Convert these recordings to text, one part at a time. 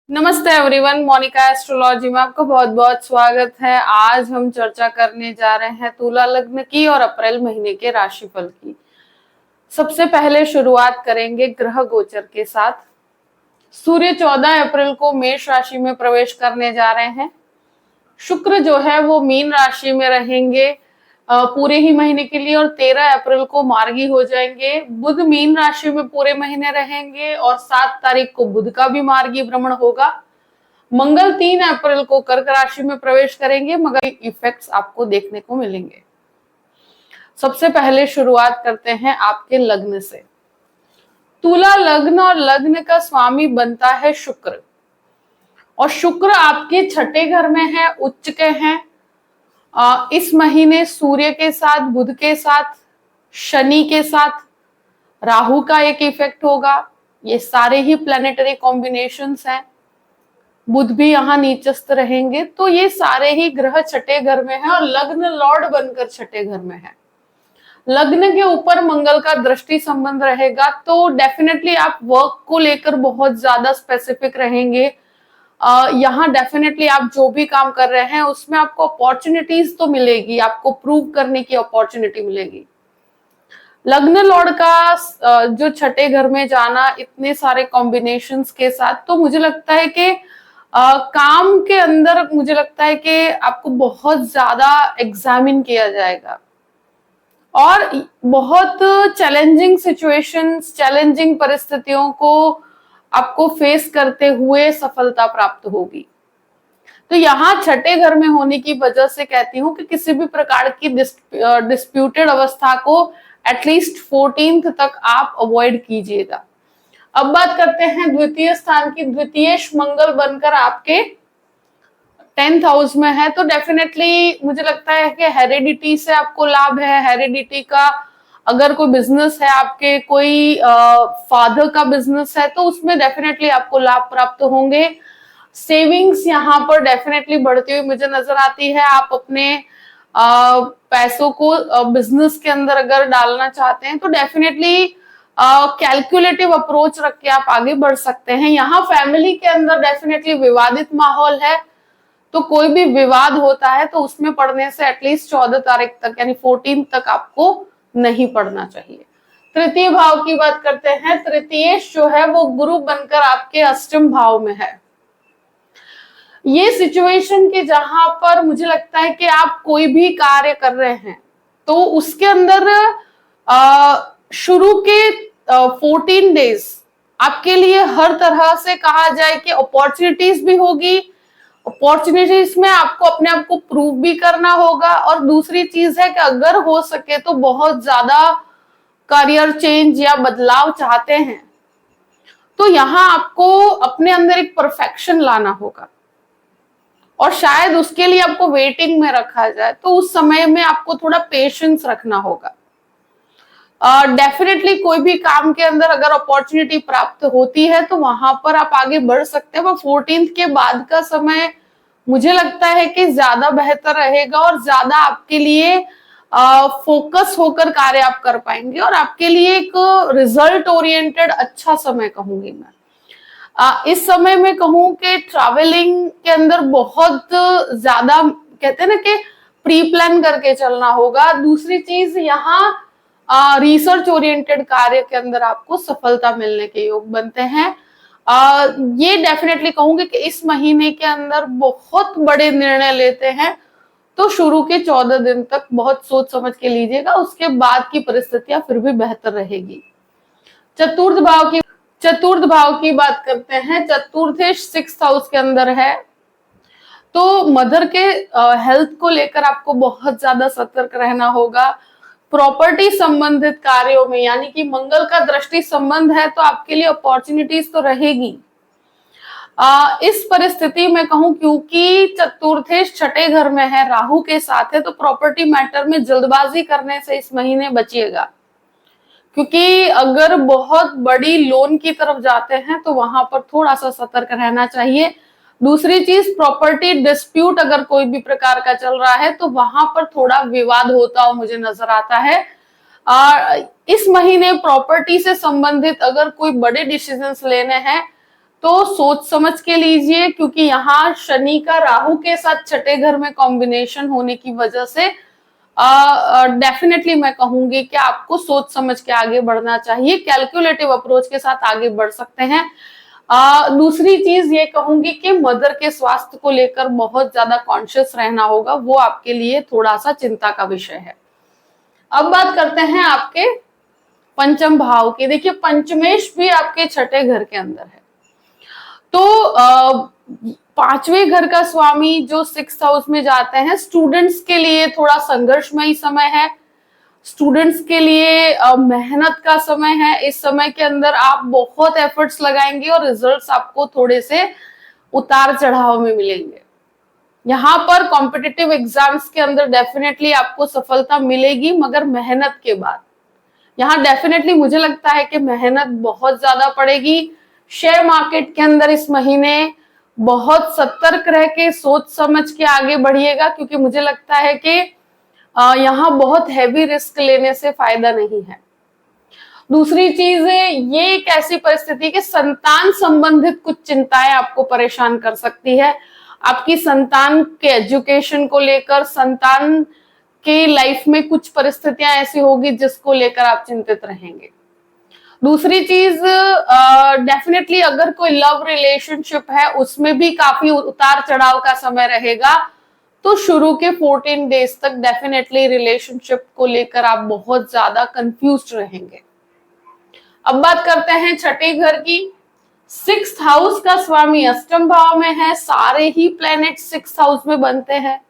नमस्ते everyone, Monika astrology में आपका बहुत बहुत स्वागत है। आज हम चर्चा करने जा रहे हैं तुला लग्न की और अप्रैल महीने के राशिफल की। सबसे पहले शुरुआत करेंगे ग्रह गोचर के साथ। सूर्य 14 अप्रैल को मेष राशि में प्रवेश करने जा रहे हैं। शुक्र जो है वो मीन राशि में रहेंगे पूरे ही महीने के लिए और 13 अप्रैल को मार्गी हो जाएंगे। बुध मीन राशि में पूरे महीने रहेंगे और 7 तारीख को बुध का भी मार्गी भ्रमण होगा। मंगल 3 अप्रैल को कर्क राशि में प्रवेश करेंगे, मगर इफेक्ट्स आपको देखने को मिलेंगे। सबसे पहले शुरुआत करते हैं आपके लग्न से। तुला लग्न और लग्न का स्वामी बनता है शुक्र, और शुक्र आपके छठे घर में है, उच्च के हैं। इस महीने सूर्य के साथ, बुध के साथ, शनि के साथ, राहु का एक इफेक्ट होगा। ये सारे ही प्लैनेटरी कॉम्बिनेशंस हैं। बुध भी यहाँ नीचस्थ रहेंगे, तो ये सारे ही ग्रह छठे घर में है और लग्न लॉर्ड बनकर छठे घर में है। लग्न के ऊपर मंगल का दृष्टि संबंध रहेगा, तो डेफिनेटली आप वर्क को लेकर बहुत ज्यादा स्पेसिफिक रहेंगे। यहाँ डेफिनेटली आप जो भी काम कर रहे हैं उसमें आपको अपॉर्चुनिटीज तो मिलेगी, आपको प्रूव करने की अपॉर्चुनिटी मिलेगी। लग्न लॉर्ड का जो छठे घर में जाना इतने सारे कॉम्बिनेशंस के साथ, तो मुझे लगता है कि काम के अंदर मुझे लगता है कि आपको बहुत ज्यादा एग्जामिन किया जाएगा और बहुत चैलेंजिंग सिचुएशंस, चैलेंजिंग परिस्थितियों को आपको फेस करते हुए सफलता प्राप्त होगी। तो यहाँ छठे घर में होने की वजह से कहती हूँ कि किसी भी प्रकार की डिस्प्यूटेड अवस्था को एटलीस्ट 14th तक आप अवॉइड कीजिएगा। अब बात करते हैं द्वितीय स्थान की। द्वितीयेश मंगल बनकर आपके 10th हाउस में है, तो डेफिनेटली मुझे लगता है कि हेरिडिटी से आपको लाभ है। हेरिडिटी का अगर कोई बिजनेस है, आपके कोई फादर का बिजनेस है, तो उसमें डेफिनेटली आपको लाभ प्राप्त होंगे। सेविंग्स यहाँ पर डेफिनेटली बढ़ती हुई मुझे नजर आती है। आप अपने पैसों को बिजनेस के अंदर अगर डालना चाहते हैं तो डेफिनेटली कैलकुलेटिव अप्रोच रख के आप आगे बढ़ सकते हैं। यहाँ फैमिली के अंदर डेफिनेटली विवादित माहौल है, तो कोई भी विवाद होता है तो उसमें पढ़ने से एटलीस्ट 14 तारीख तक यानी 14 तक आपको नहीं पढ़ना चाहिए। तृतीय भाव की बात करते हैं। तृतीयेश जो है वो गुरु बनकर आपके अष्टम भाव में है। ये सिचुएशन के जहां पर मुझे लगता है कि आप कोई भी कार्य कर रहे हैं तो उसके अंदर शुरू के 14 डेज आपके लिए हर तरह से कहा जाए कि अपॉर्चुनिटीज भी होगी। अपॉर्चुनिटीज में आपको अपने आप को प्रूव भी करना होगा, और दूसरी चीज है कि अगर हो सके तो बहुत ज्यादा करियर चेंज या बदलाव चाहते हैं तो यहाँ आपको अपने अंदर एक परफेक्शन लाना होगा, और शायद उसके लिए आपको वेटिंग में रखा जाए, तो उस समय में आपको थोड़ा पेशेंस रखना होगा। डेफिनेटली कोई भी काम के अंदर अगर अपॉर्चुनिटी प्राप्त होती है तो वहां पर आप आगे बढ़ सकते हैं, पर 14th के बाद का समय मुझे लगता है कि ज्यादा बेहतर रहेगा और ज्यादा आपके लिए फोकस होकर कार्य आप कर पाएंगे, और आपके लिए एक रिजल्ट ओरिएंटेड अच्छा समय कहूंगी मैं। इस समय में कहूं कि ट्रैवलिंग के अंदर बहुत ज्यादा कहते हैं ना कि प्री प्लान करके चलना होगा। दूसरी चीज यहाँ रिसर्च ओरिएंटेड कार्य के अंदर आपको सफलता मिलने के योग बनते हैं। ये डेफिनेटली कहूंगी कि इस महीने के अंदर बहुत बड़े निर्णय लेते हैं तो शुरू के 14 दिन तक बहुत सोच समझ के लीजिएगा, उसके बाद की परिस्थितियां फिर भी बेहतर रहेगी। चतुर्थ भाव की बात करते हैं। चतुर्थेश 6th हाउस के अंदर है, तो मदर के हेल्थ को लेकर आपको बहुत ज्यादा सतर्क रहना होगा। प्रॉपर्टी संबंधित कार्यों में यानी कि मंगल का दृष्टि संबंध है तो आपके लिए अपॉर्चुनिटीज तो रहेगी। इस परिस्थिति में कहूं क्योंकि चतुर्थेश छठे घर में है, राहु के साथ है, तो प्रॉपर्टी मैटर में जल्दबाजी करने से इस महीने बचिएगा, क्योंकि अगर बहुत बड़ी लोन की तरफ जाते हैं तो वहां पर थोड़ा सा सतर्क रहना चाहिए। दूसरी चीज, प्रॉपर्टी डिस्प्यूट अगर कोई भी प्रकार का चल रहा है तो वहां पर थोड़ा विवाद होता हुआ मुझे नजर आता है। इस महीने प्रॉपर्टी से संबंधित अगर कोई बड़े डिसीजंस लेने हैं तो सोच समझ के लीजिए, क्योंकि यहाँ शनि का राहु के साथ छठे घर में कॉम्बिनेशन होने की वजह से डेफिनेटली मैं कहूंगी कि आपको सोच समझ के आगे बढ़ना चाहिए, कैलकुलेटिव अप्रोच के साथ आगे बढ़ सकते हैं। दूसरी चीज ये कहूंगी कि मदर के स्वास्थ्य को लेकर बहुत ज्यादा कॉन्शियस रहना होगा, वो आपके लिए थोड़ा सा चिंता का विषय है। अब बात करते हैं आपके पंचम भाव की। देखिए पंचमेश भी आपके छठे घर के अंदर है, तो पांचवें घर का स्वामी जो 6th हाउस में जाते हैं, स्टूडेंट्स के लिए थोड़ा संघर्षमयी समय है, स्टूडेंट्स के लिए मेहनत का समय है। इस समय के अंदर आप बहुत एफर्ट्स लगाएंगे और रिजल्ट्स आपको थोड़े से उतार चढ़ाव में मिलेंगे। यहाँ पर कॉम्पिटिटिव एग्जाम्स के अंदर डेफिनेटली आपको सफलता मिलेगी, मगर मेहनत के बाद। यहाँ डेफिनेटली मुझे लगता है कि मेहनत बहुत ज्यादा पड़ेगी। शेयर मार्केट के अंदर इस महीने बहुत सतर्क रह के सोच समझ के आगे बढ़िएगा, क्योंकि मुझे लगता है कि यहाँ बहुत हैवी रिस्क लेने से फायदा नहीं है। दूसरी चीज ये एक ऐसी परिस्थिति कि संतान संबंधित कुछ चिंताएं आपको परेशान कर सकती है। आपकी संतान के एजुकेशन को लेकर, संतान के लाइफ में कुछ परिस्थितियां ऐसी होगी जिसको लेकर आप चिंतित रहेंगे। दूसरी चीज डेफिनेटली अगर कोई लव रिलेशनशिप है उसमें भी काफी उतार चढ़ाव का समय रहेगा, तो शुरू के 14 डेज तक डेफिनेटली रिलेशनशिप को लेकर आप बहुत ज्यादा कंफ्यूज्ड रहेंगे। अब बात करते हैं छठे घर की। 6th हाउस का स्वामी अष्टम भाव में है, सारे ही प्लैनेट 6th हाउस में बनते हैं,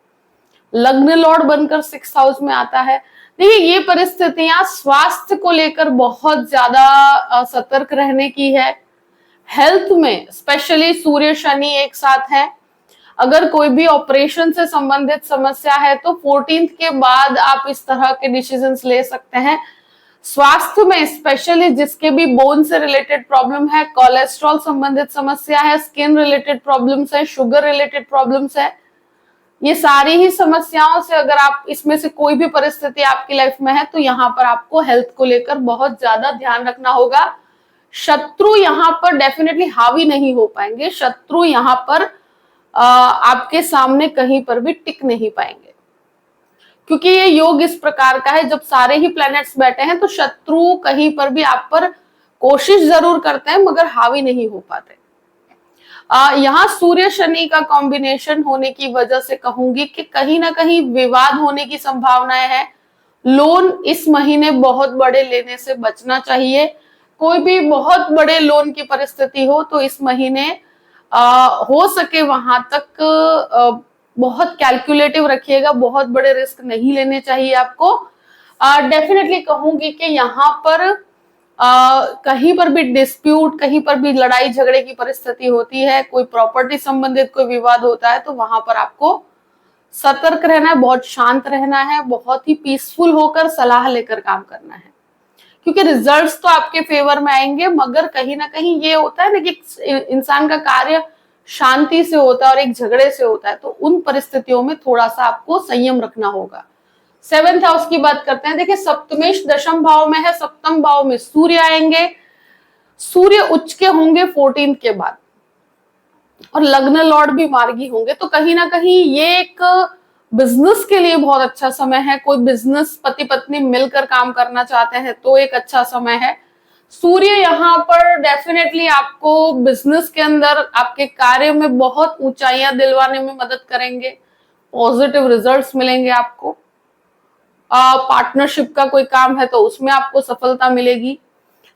लग्न लॉर्ड बनकर 6th हाउस में आता है। देखिए ये परिस्थितियां स्वास्थ्य को लेकर बहुत ज्यादा सतर्क रहने की है। हेल्थ में स्पेशली सूर्य शनि एक साथ है, अगर कोई भी ऑपरेशन से संबंधित समस्या है तो 14th के बाद आप इस तरह के डिसीजंस ले सकते हैं। स्वास्थ्य में स्पेशली जिसके भी बोन से रिलेटेड प्रॉब्लम है, कोलेस्ट्रॉल संबंधित समस्या है, स्किन रिलेटेड प्रॉब्लम्स है, शुगर रिलेटेड प्रॉब्लम्स है, ये सारी ही समस्याओं से अगर आप इसमें से कोई भी परिस्थिति आपकी लाइफ में है तो यहाँ पर आपको हेल्थ को लेकर बहुत ज्यादा ध्यान रखना होगा। शत्रु यहाँ पर डेफिनेटली हावी नहीं हो पाएंगे, शत्रु यहाँ पर आपके सामने कहीं पर भी टिक नहीं पाएंगे, क्योंकि ये योग इस प्रकार का है जब सारे ही प्लैनेट्स बैठे हैं तो शत्रु कहीं पर भी आप पर कोशिश जरूर करते हैं मगर हावी नहीं हो पाते। यहाँ सूर्य शनि का कॉम्बिनेशन होने की वजह से कहूंगी कि कहीं ना कहीं विवाद होने की संभावनाएं है। लोन इस महीने बहुत बड़े लेने से बचना चाहिए। कोई भी बहुत बड़े लोन की परिस्थिति हो तो इस महीने हो सके वहां तक बहुत कैलकुलेटिव रखिएगा, बहुत बड़े रिस्क नहीं लेने चाहिए आपको। डेफिनेटली कहूंगी कि यहाँ पर कहीं पर भी डिस्प्यूट, कहीं पर भी लड़ाई झगड़े की परिस्थिति होती है, कोई प्रॉपर्टी संबंधित कोई विवाद होता है तो वहां पर आपको सतर्क रहना है, बहुत शांत रहना है, बहुत ही पीसफुल होकर सलाह लेकर काम करना है, क्योंकि रिजल्ट्स तो आपके फेवर में आएंगे मगर कहीं ना कहीं ये होता है ना कि इंसान का कार्य शांति से होता है और एक झगड़े से होता है, तो उन परिस्थितियों में थोड़ा सा आपको संयम रखना होगा। 7th हाउस की बात करते हैं। देखिए सप्तमेश दशम भाव में है, सप्तम भाव में सूर्य आएंगे, सूर्य उच्च के होंगे 14th के बाद और लग्न लॉर्ड भी मार्गी होंगे, तो कहीं ना कहीं ये एक बिजनेस के लिए बहुत अच्छा समय है। कोई बिजनेस पति पत्नी मिलकर काम करना चाहते हैं तो एक अच्छा समय है। सूर्य यहाँ पर डेफिनेटली आपको बिजनेस के अंदर आपके कार्य में बहुत ऊंचाइयां दिलवाने में मदद करेंगे, पॉजिटिव रिजल्ट्स मिलेंगे आपको। पार्टनरशिप का कोई काम है तो उसमें आपको सफलता मिलेगी।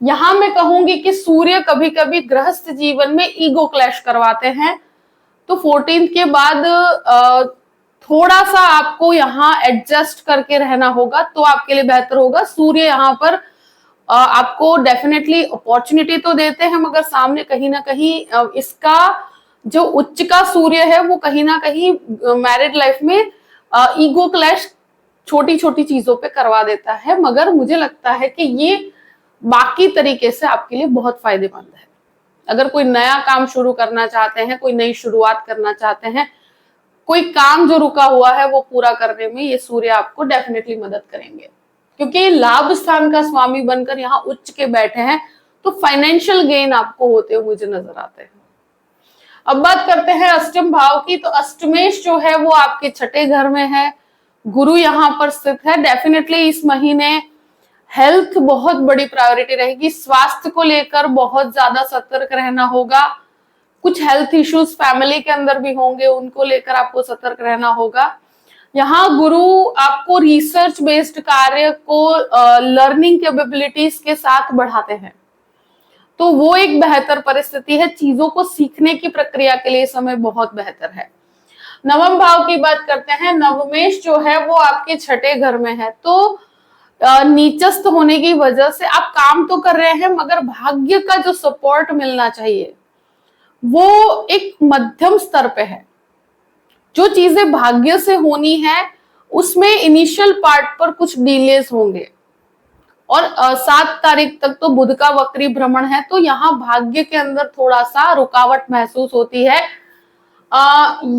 यहां मैं कहूंगी कि सूर्य कभी कभी गृहस्थ जीवन में ईगो क्लैश करवाते हैं, तो 14th के बाद थोड़ा सा आपको यहाँ एडजस्ट करके रहना होगा तो आपके लिए बेहतर होगा। सूर्य यहाँ पर आपको डेफिनेटली अपॉर्चुनिटी तो देते हैं मगर सामने कहीं ना कहीं इसका जो उच्च का सूर्य है वो कहीं ना कहीं मैरिड लाइफ में ईगो क्लैश छोटी छोटी चीजों पे करवा देता है, मगर मुझे लगता है कि ये बाकी तरीके से आपके लिए बहुत फायदेमंद है। अगर कोई नया काम शुरू करना चाहते हैं, कोई नई शुरुआत करना चाहते हैं, कोई काम जो रुका हुआ है वो पूरा करने में ये सूर्य आपको डेफिनेटली मदद करेंगे, क्योंकि लाभ स्थान का स्वामी बनकर यहाँ उच्च के बैठे हैं तो फाइनेंशियल गेन आपको होते हुए मुझे नजर आते हैं। अब बात करते हैं अष्टम भाव की। तो अष्टमेश जो है वो आपके छठे घर में है, गुरु यहाँ पर स्थित है। डेफिनेटली इस महीने हेल्थ बहुत बड़ी प्रायोरिटी रहेगी, स्वास्थ्य को लेकर बहुत ज्यादा सतर्क रहना होगा। कुछ हेल्थ इश्यूज फैमिली के अंदर भी होंगे, उनको लेकर आपको सतर्क रहना होगा। यहाँ गुरु आपको रिसर्च बेस्ड कार्य को लर्निंग कैपेबिलिटीज के साथ बढ़ाते हैं, तो वो एक बेहतर परिस्थिति है। चीजों को सीखने की प्रक्रिया के लिए समय बहुत बेहतर है। नवम भाव की बात करते हैं। नवमेश जो है वो आपके छठे घर में है, तो नीचस्थ होने की वजह से आप काम तो कर रहे हैं, मगर भाग्य का जो सपोर्ट मिलना चाहिए वो एक मध्यम स्तर पे है। जो चीजें भाग्य से होनी है उसमें इनिशियल पार्ट पर कुछ डिलेस होंगे, और 7 तारीख तक तो बुध का वक्री भ्रमण है, तो यहाँ भाग्य के अंदर थोड़ा सा रुकावट महसूस होती है।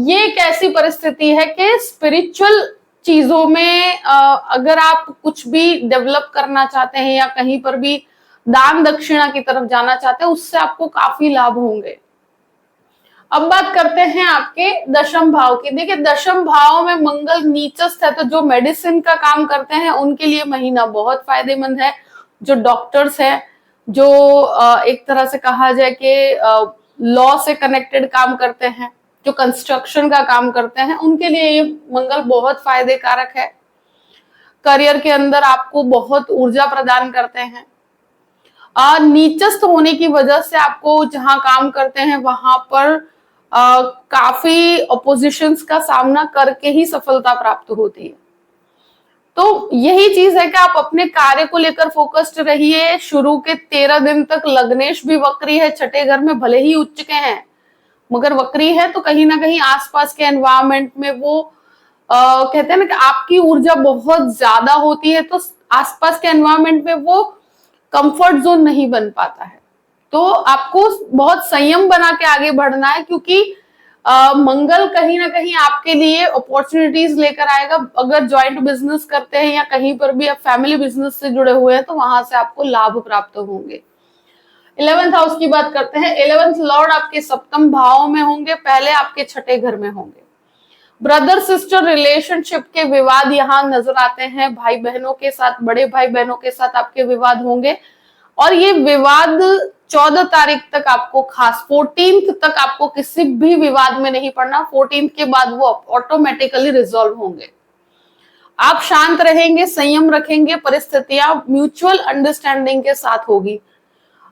ये एक ऐसी परिस्थिति है कि स्पिरिचुअल चीजों में अगर आप कुछ भी डेवलप करना चाहते हैं या कहीं पर भी दान दक्षिणा की तरफ जाना चाहते हैं, उससे आपको काफी लाभ होंगे। अब बात करते हैं आपके दशम भाव की। देखिए, दशम भाव में मंगल नीचस्थ है, तो जो मेडिसिन का काम करते हैं उनके लिए महीना बहुत फायदेमंद है। जो डॉक्टर्स हैं, जो एक तरह से कहा जाए कि लॉ से कनेक्टेड काम करते हैं, जो कंस्ट्रक्शन का काम करते हैं, उनके लिए ये मंगल बहुत फायदे कारक है। करियर के अंदर आपको बहुत ऊर्जा प्रदान करते हैं। नीचस्थ होने की वजह से आपको जहां काम करते हैं वहां पर काफी अपोजिशंस का सामना करके ही सफलता प्राप्त होती है। तो यही चीज है कि आप अपने कार्य को लेकर फोकस्ड रहिए। शुरू के 13 दिन तक लग्नेश भी वक्री है छठे घर में, भले ही उच्च के हैं मगर वक्री है, तो कहीं ना कहीं आसपास के एनवायरमेंट में वो कहते हैं ना कि आपकी ऊर्जा बहुत ज्यादा होती है, तो आसपास के एनवायरमेंट में वो कंफर्ट जोन नहीं बन पाता है। तो आपको बहुत संयम बना के आगे बढ़ना है, क्योंकि मंगल कहीं ना कहीं आपके लिए अपॉर्चुनिटीज लेकर आएगा। अगर ज्वाइंट बिजनेस करते हैं या कहीं पर भी आप फैमिली बिजनेस से जुड़े हुए हैं, तो वहां से आपको लाभ प्राप्त होंगे। 11th हाउस की बात करते हैं। 11th लॉर्ड आपके सप्तम भाव में होंगे, पहले आपके छठे घर में होंगे। ब्रदर सिस्टर रिलेशनशिप के विवाद यहाँ नजर आते हैं। भाई बहनों के साथ, बड़े भाई बहनों के साथ आपके विवाद होंगे, और ये विवाद 14 तारीख तक आपको, खास 14th तक आपको किसी भी विवाद में नहीं पड़ना। 14th के बाद वो ऑटोमेटिकली रिजॉल्व होंगे। आप शांत रहेंगे, संयम रखेंगे, परिस्थितियां म्यूचुअल अंडरस्टैंडिंग के साथ होगी।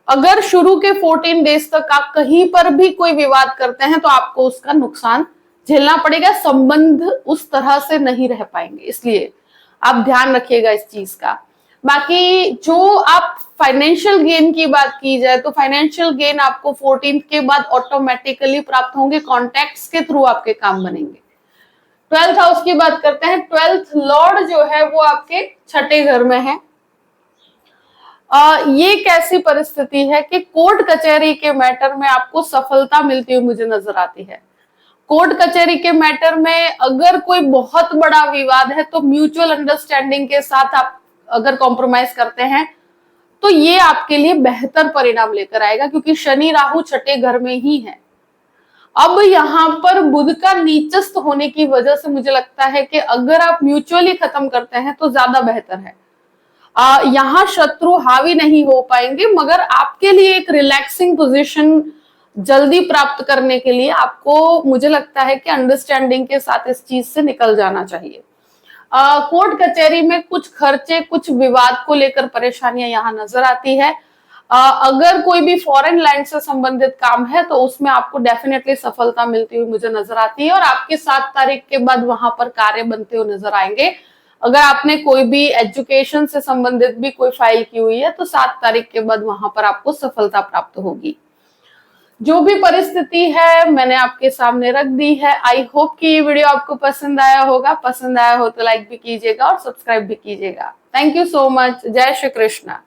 अगर शुरू के 14 डेज तक आप कहीं पर भी कोई विवाद करते हैं तो आपको उसका नुकसान झेलना पड़ेगा, संबंध उस तरह से नहीं रह पाएंगे, इसलिए आप ध्यान रखिएगा इस चीज का। बाकी जो आप फाइनेंशियल गेन की बात की जाए, तो फाइनेंशियल गेन आपको 14th के बाद ऑटोमेटिकली प्राप्त होंगे, कॉन्टैक्ट्स के थ्रू आपके काम बनेंगे। 12th हाउस की बात करते हैं। 12th लॉर्ड जो है वो आपके छठे घर में है। ये कैसी परिस्थिति है कि कोर्ट कचहरी के मैटर में आपको सफलता मिलती हुई मुझे नजर आती है। कोर्ट कचहरी के मैटर में अगर कोई बहुत बड़ा विवाद है तो म्यूचुअल अंडरस्टैंडिंग के साथ आप अगर कॉम्प्रोमाइज करते हैं तो ये आपके लिए बेहतर परिणाम लेकर आएगा, क्योंकि शनि राहु छठे घर में ही है। अब यहाँ पर बुध का नीचस्थ होने की वजह से मुझे लगता है कि अगर आप म्यूचुअली खत्म करते हैं तो ज्यादा बेहतर है। यहाँ शत्रु हावी नहीं हो पाएंगे, मगर आपके लिए एक रिलैक्सिंग पोजीशन जल्दी प्राप्त करने के लिए आपको, मुझे लगता है कि अंडरस्टैंडिंग के साथ इस चीज से निकल जाना चाहिए। कोर्ट कचहरी में कुछ खर्चे, कुछ विवाद को लेकर परेशानियां यहाँ नजर आती है। अगर कोई भी फॉरेन लैंड से संबंधित काम है तो उसमें आपको डेफिनेटली सफलता मिलती हुई मुझे नजर आती है, और आपके 7 तारीख के बाद वहां पर कार्य बनते हुए नजर आएंगे। अगर आपने कोई भी एजुकेशन से संबंधित भी कोई फाइल की हुई है तो 7 तारीख के बाद वहां पर आपको सफलता प्राप्त होगी। जो भी परिस्थिति है मैंने आपके सामने रख दी है। आई होप कि ये वीडियो आपको पसंद आया होगा। पसंद आया हो तो लाइक भी कीजिएगा और सब्सक्राइब भी कीजिएगा। Thank you so much. जय श्री कृष्णा।